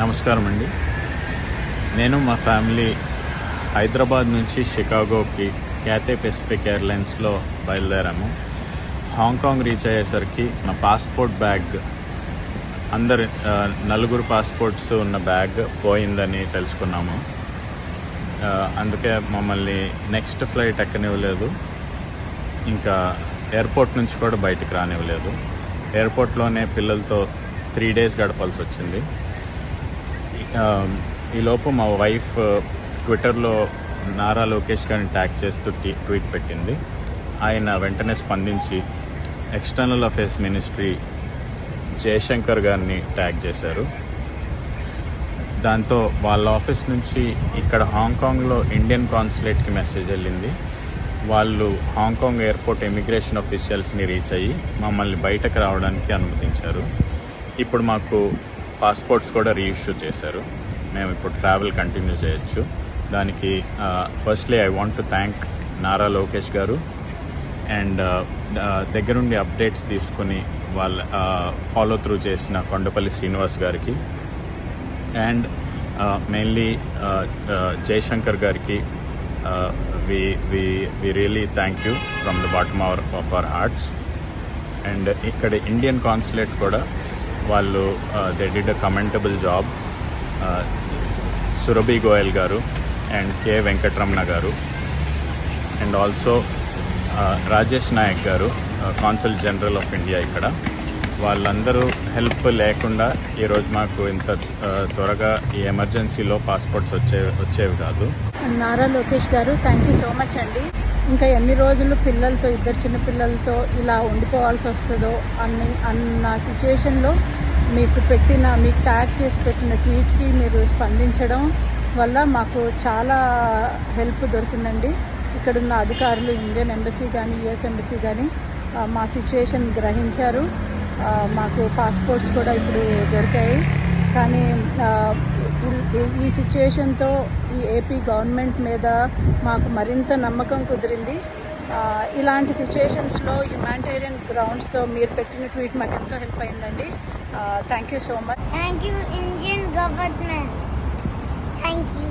నమస్కారం అండి. నేను మా ఫ్యామిలీ హైదరాబాద్ నుంచి షికాగోకి క్యాథే పెసిఫిక్ ఎయిర్లైన్స్లో బయలుదేరాము. హాంకాంగ్ రీచ్ అయ్యేసరికి నా పాస్పోర్ట్ బ్యాగ్ నలుగురు పాస్పోర్ట్స్ ఉన్న బ్యాగ్ పోయిందని తెలుసుకున్నాము. అందుకే మమ్మల్ని నెక్స్ట్ ఫ్లైట్ ఎక్కనివ్వలేదు, ఇంకా ఎయిర్పోర్ట్ నుంచి కూడా బయటికి రానివ్వలేదు. ఎయిర్పోర్ట్లోనే పిల్లలతో 3 days గడపాల్సి వచ్చింది. ఈలోపు మా వైఫ్ ట్విట్టర్లో నారా లోకేష్ గారిని ట్యాగ్ చేస్తూ ట్వీట్ పెట్టింది. ఆయన వెంటనే స్పందించి ఎక్స్టర్నల్ అఫేర్స్ మినిస్ట్రీ జయశంకర్ గారిని ట్యాగ్ చేశారు. దాంతో వాళ్ళ ఆఫీస్ నుంచి ఇక్కడ హాంకాంగ్లో ఇండియన్ కాన్సులేట్కి మెసేజ్ వెళ్ళింది. వాళ్ళు హాంకాంగ్ ఎయిర్పోర్ట్ ఇమిగ్రేషన్ ఆఫీషియల్స్ని రీచ్ అయ్యి మమ్మల్ని బయటకు రావడానికి అనుమతించారు. ఇప్పుడు మాకు పాస్పోర్ట్స్ కూడా రీఇష్యూ చేశారు. మేము ఇప్పుడు ట్రావెల్ కంటిన్యూ చేయొచ్చు. దానికి firstly I want to thank Nara Lokesh గారు అండ్ దగ్గరుండి అప్డేట్స్ తీసుకుని వాళ్ళ ఫాలో త్రూ చేసిన కొండపల్లి శ్రీనివాస్ గారికి అండ్ మెయిన్లీ జయశంకర్ గారికి we really thank you from the bottom of our hearts. And ఇక్కడ ఇండియన్ కాన్సులేట్ కూడా వాళ్ళు they did a commendable job. Surabhi Goyal garu and K Venkataramana గారు అండ్ ఆల్సో రాజేష్ నాయక్ గారు కాన్సల్ జనరల్ ఆఫ్ ఇండియా ఇక్కడ, వాళ్ళందరూ హెల్ప్ లేకుండా ఈరోజు మాకు ఇంత త్వరగా ఈ ఎమర్జెన్సీలో పాస్పోర్ట్స్ వచ్చేవి కాదు. నారా లోకేష్ గారు, థ్యాంక్ యూ సో మచ్ అండి. ఇంకా ఎన్ని రోజులు పిల్లలతో, 2 చిన్న పిల్లలతో ఇలా ఉండిపోవాల్సి వస్తుందో అన్న సిచ్యువేషన్లో మీకు ట్యాగ్ చేసి పెట్టిన ట్వీట్కి మీరు స్పందించడం వల్ల మాకు చాలా హెల్ప్ దొరికిందండి. ఇక్కడున్న అధికారులు, ఇండియన్ ఎంబసీ కానీ యుఎస్ ఎంబసీ కానీ మా సిచ్యువేషన్ గ్రహించారు. మాకు పాస్పోర్ట్స్ కూడా ఇప్పుడు దొరికాయి. కానీ ఈ సిచ్యువేషన్తో ఈ ఏపీ గవర్నమెంట్ మీద మాకు మరింత నమ్మకం కుదిరింది. ఇలాంటి సిచ్యువేషన్స్లో హ్యుమానిటేరియన్ గ్రౌండ్స్తో మీరు పెట్టిన ట్వీట్ మాకు ఎంతో హెల్ప్ అయిందండి. Thank you so much. Thank you Indian government. Thank you.